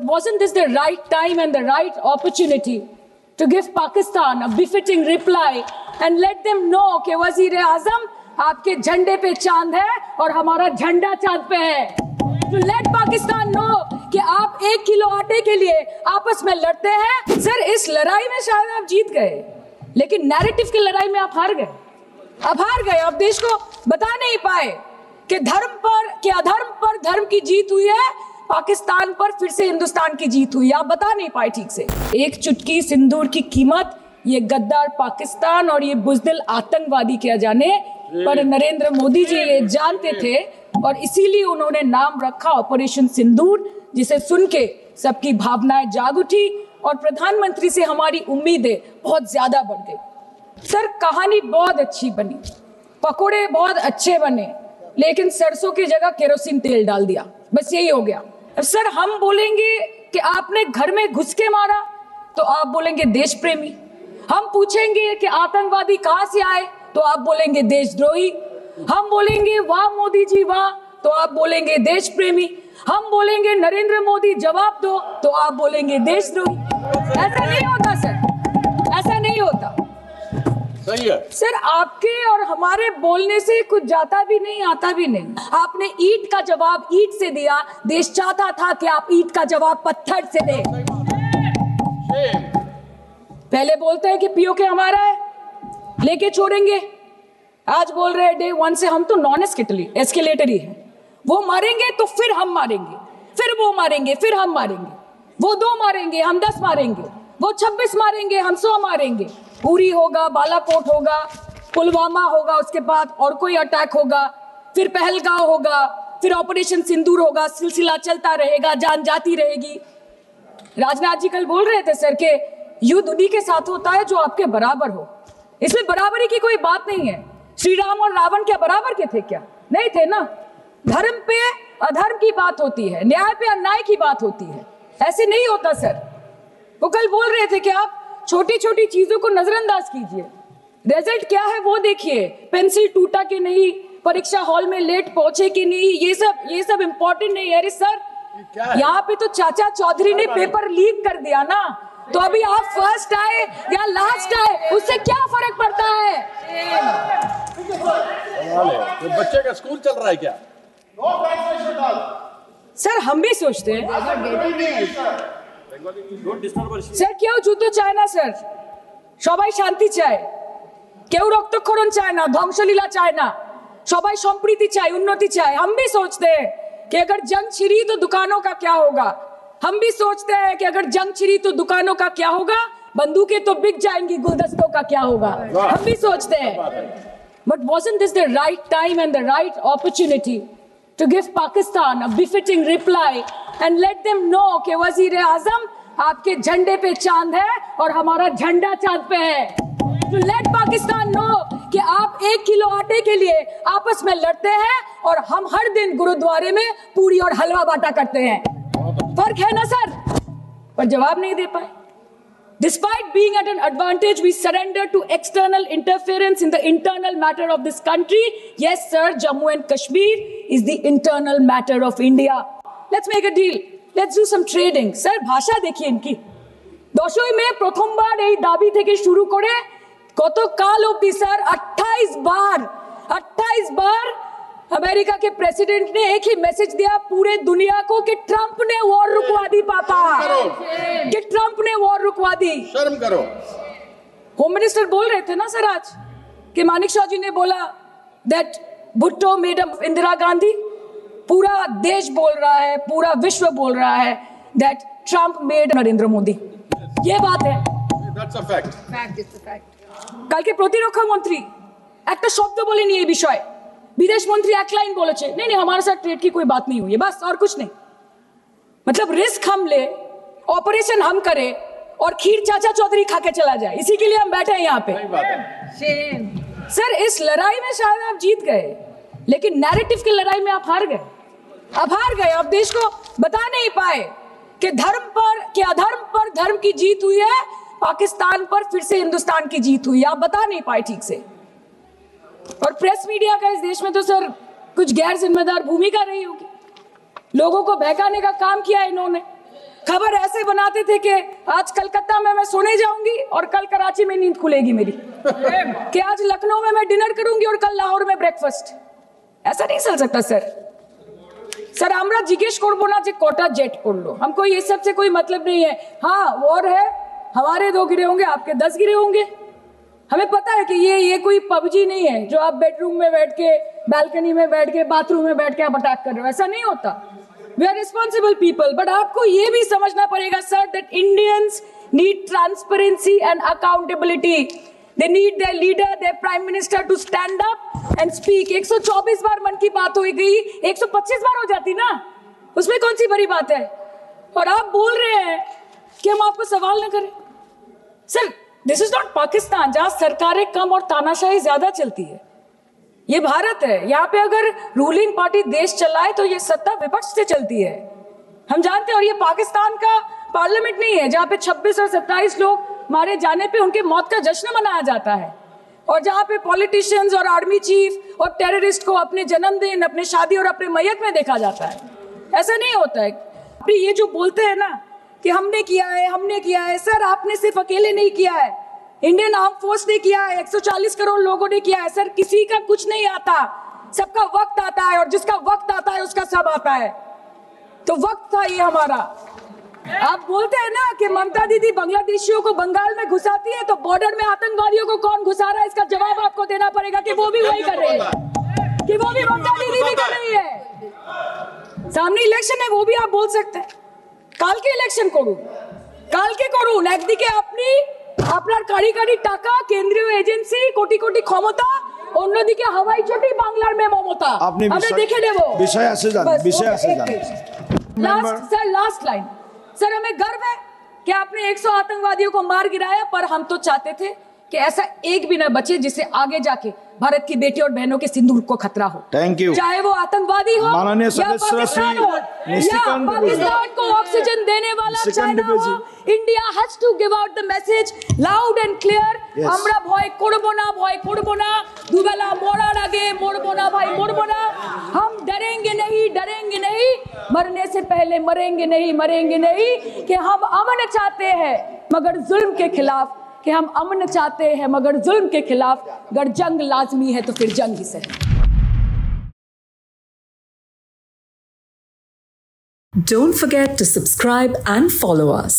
wasn't this the right time and the right opportunity to give Pakistan a befitting reply and let them know कि वज़ीर-ए-आज़म आपके झंडे पे चांद है और हमारा झंडा चांद पे है। To let Pakistan know कि आप 1 किलो आटे के लिए आपस में लड़ते हैं। सर, इस लड़ाई में शायद आप जीत गए, लेकिन नैरेटिव की लड़ाई में आप हार गए। अब हार गए, अब देश को बता नहीं पाए कि धर्म पर कि अधर्म पर धर्म की जीत हुई है, पाकिस्तान पर फिर से हिंदुस्तान की जीत हुई है। आप बता नहीं पाए ठीक से। एक चुटकी सिंदूर की कीमत ये गद्दार पाकिस्तान और ये बुज़दिल आतंकवादी क्या जाने, पर नरेंद्र मोदी जी ये जानते थे और इसीलिए उन्होंने नाम रखा ऑपरेशन सिंदूर, जिसे सुन के सबकी भावनाएं जाग उठी और प्रधानमंत्री से हमारी उम्मीदें बहुत ज्यादा बढ़ गई। सर, कहानी बहुत अच्छी बनी, पकोड़े बहुत अच्छे बने, लेकिन सरसों की जगह केरोसिन तेल डाल दिया, बस यही हो गया। सर, हम बोलेंगे कि आपने घर में घुस के मारा तो आप बोलेंगे देश प्रेमी। हम पूछेंगे कि आतंकवादी कहां से आए तो आप बोलेंगे देशद्रोही। हम बोलेंगे वाह मोदी जी वाह तो आप बोलेंगे देश प्रेमी। हम बोलेंगे नरेंद्र मोदी जवाब दो तो आप बोलेंगे देशद्रोही। ऐसा नहीं होता सर, ऐसा नहीं होता। सही है सर, आपके और हमारे बोलने से कुछ जाता भी नहीं आता भी नहीं। आपने ईंट का जवाब ईंट से दिया, देश चाहता था कि आप ईंट का जवाब पत्थर से दें। पहले बोलते हैं कि पीओके हमारा है, लेके छोड़ेंगे। आज बोल रहे हैं डे 1 से हम तो नॉन एस्केलेटरी है। वो मारेंगे तो फिर हम मारेंगे, फिर वो मारेंगे, फिर हम मारेंगे। वो 2 मारेंगे, हम 10 मारेंगे। वो 26 मारेंगे, हम 100 मारेंगे। उरी होगा, बालाकोट होगा, पुलवामा होगा, उसके बाद और कोई अटैक होगा, फिर पहलगांव होगा, फिर ऑपरेशन सिंदूर होगा। सिलसिला चलता रहेगा, जान जाती रहेगी। राजनाथ जी कल बोल रहे थे सर के युद्ध उन्हीं के साथ होता है जो आपके बराबर हो। इसमें बराबरी की कोई बात नहीं है। श्री राम और रावण क्या बराबर के थे क्या? नहीं थे ना। धर्म पे अधर्म की बात होती है, न्याय पे अन्याय की बात होती है। ऐसे नहीं होता सर। वो कल बोल रहे थे कि आप छोटी छोटी चीजों को नजरअंदाज कीजिए, रिजल्ट क्या है वो देखिए। पेंसिल टूटा कि नहीं, परीक्षा हॉल में लेट पहुंचे कि नहीं, ये सब इम्पोर्टेंट नहीं है। अरे सर, यहाँ पे तो चाचा चौधरी ने पेपर लीक कर दिया ना, तो अभी आप फर्स्ट आए या लास्ट आए उससे क्या फर्क पड़ता है? तो बच्चे का स्कूल चल रहा है क्या? सर, हम भी सोचते हैं স্যার, কেউ যুদ্ধ চায় না স্যার, সবাই শান্তি চায়। কেউ রক্তক্ষরণ চায় না, ধ্বংসলীলা চায় না, সবাই সম্প্रीति চায়, उन्नति चाहे। हम भी सोचते हैं कि अगर जंग छिड़ी तो दुकानों का क्या होगा। हम भी सोचते हैं कि अगर जंग छिड़ी तो दुकानों का क्या होगा, बंदूकें तो बिक जाएंगी, गुलदस्तों का क्या होगा। हम भी सोचते हैं। But wasn't this the right time and the right opportunity to give Pakistan a befitting reply and let them know कि वज़ीर-ए-आज़म आपके झंडे पे चांद है और हमारा झंडा चांद पे है। To let Pakistan know कि आप 1 किलो आटे के लिए आपस में लड़ते हैं और हम हर दिन गुरुद्वारे में पूरी और हलवा बांटा करते हैं। फर्क है ना सर? पर जवाब नहीं दे पाए। Despite being at an advantage, we surrender to external interference in the internal matter of this country. Yes, sir, Jammu and Kashmir is the internal matter of India. Let's make a deal. Let's do some trading. Sir, भाषा देखिए इनकी। दशई में प्रथमबार এই দাবি থেকে শুরু করে কত কাল অবধি স্যার 28 बार अमेरिका के प्रेसिडेंट ने एक ही मैसेज दिया पूरे दुनिया को कि ट्रंप ने वॉर रुकवा दी पापा, कि ट्रंप ने वॉर रुकवा दी। शर्म करो। होम मिनिस्टर बोल रहे थे ना सर आज कि मानिक शाह जी ने बोला that Bhutto made up Indira Gandhi. पूरा देश बोल रहा है, पूरा विश्व बोल रहा है that Trump made Narendra Modi. ये बात है। That's a fact. Fact is a fact. कल के प्रतिरक्षा मंत्री एक शब्द बोलेनी ये विषय, विदेश मंत्री एक लाइन बोले नहीं हमारे साथ ट्रेड की कोई बात नहीं हुई है, बस और कुछ नहीं। मतलब रिस्क हम ले, ऑपरेशन हम करें और खीर चाचा चौधरी खा के चला जाए, इसी के लिए हम बैठे हैं यहाँ पे। सर, इस लड़ाई में शायद आप जीत गए, लेकिन नैरेटिव की लड़ाई में आप हार गए। अब हार गए, अब देश को बता नहीं पाए कि धर्म पर कि अधर्म पर धर्म की जीत हुई है, पाकिस्तान पर फिर से हिंदुस्तान की जीत हुई है। आप बता नहीं पाए ठीक से। और प्रेस मीडिया का इस देश में तो सर कुछ गैर जिम्मेदार भूमिका रही होगी। लोगों को बहकाने का काम किया इन्होंने। खबर ऐसे बनाते थे कि आज कलकत्ता में मैं सोने जाऊंगी और कल कराची में नींद खुलेगी मेरी, कि आज लखनऊ में मैं डिनर करूंगी और कल लाहौर में ब्रेकफास्ट। ऐसा नहीं चल सकता सर। আমরা জিজ্ঞেস করবো না যে कोटा जेट করলো, हमको ये सब से कोई मतलब नहीं है। हाँ वॉर है, हमारे 2 गिरे होंगे, आपके 10 गिरे होंगे। हमें पता है कि ये कोई पबजी नहीं है जो आप बेडरूम में बैठ के, बालकनी में बैठ के, बाथरूम में बैठ के आप अटैक कर रहे हो। ऐसा नहीं होता। We are responsible people, but आपको ये भी समझना पड़ेगा sir that Indians need transparency and accountability. They need their leader, their prime minister to stand up and speak. 124 बार मन की बात हो गई, 125 बार हो जाती ना, उसमें कौन सी बड़ी बात है? और आप बोल रहे हैं कि हम आपको सवाल न करें। Sir, this is not Pakistan जहां सरकारें कम और तानाशाही ज्यादा चलती है। ये भारत है, यहाँ पे अगर रूलिंग पार्टी देश चलाए तो ये सत्ता विपक्ष से चलती है, हम जानते हैं। और ये पाकिस्तान का पार्लियामेंट नहीं है जहाँ पे 26 और 27 लोग मारे जाने पे उनके मौत का जश्न मनाया जाता है, और जहाँ पे पॉलिटिशियंस और आर्मी चीफ और टेररिस्ट को अपने जन्मदिन, अपने शादी और अपने मैयत में देखा जाता है। ऐसा नहीं होता है। ये जो बोलते हैं ना कि हमने किया है, सर आपने सिर्फ अकेले नहीं किया है, इंडियन आर्म फोर्स ने किया है, 140 करोड़ लोगों ने किया है। सर किसी का कुछ नहीं आता, सबका वक्त आता है, और जिसका वक्त आता है उसका सब आता है। तो वक्त था ये हमारा। आप बोलते हैं ना कि ममता दीदी बांग्लादेशियों को बंगाल में घुसाती है, तो बॉर्डर में आतंकवादियों को कौन घुसा रहा है, इसका जवाब आपको देना पड़ेगा कि वो भी वही कर रहे हैं, कि वो भी ममता दीदी भी कर रही है। सामने इलेक्शन है, वो भी आप बोल सकते हैं। কালকে ইলেকশন করুন, একদিকে আপনি আপনার কারি কারি টাকা, কেন্দ্রীয় এজেন্সি, কোটি কোটি ক্ষমতা, অন্যদিকে হাওয়াই চটি বাংলার মে মমতা। আমরা দেখে নেব। বিষয় আসে যান। लास्ट लाइन सर, हमें गर्व है कि आपने 100 आतंकवादियों को मार गिराया, पर हम तो चाहते थे कि ऐसा एक भी ना बचे जिससे आगे जाके भारत की बेटी और बहनों के सिंदूर को खतरा हो। Thank you. चाहे वो आतंकवादी हो माननीय या पाकिस्तान हो या पाकिस्तान को ऑक्सीजन देने वाला चाइना हो, India has to give out the message loud and clear. আমরা ভয় করব না, দুবেলা মরার আগে মরবো না भाई, মরবো না। हम डरेंगे नहीं, मरने से पहले मरेंगे नहीं, कि हम अमन चाहते हैं मगर जुल्म के खिलाफ, कि हम अमन चाहते हैं मगर जुल्म के खिलाफ। अगर जंग लाजमी है तो फिर जंग ही सही। Don't forget to subscribe and follow us.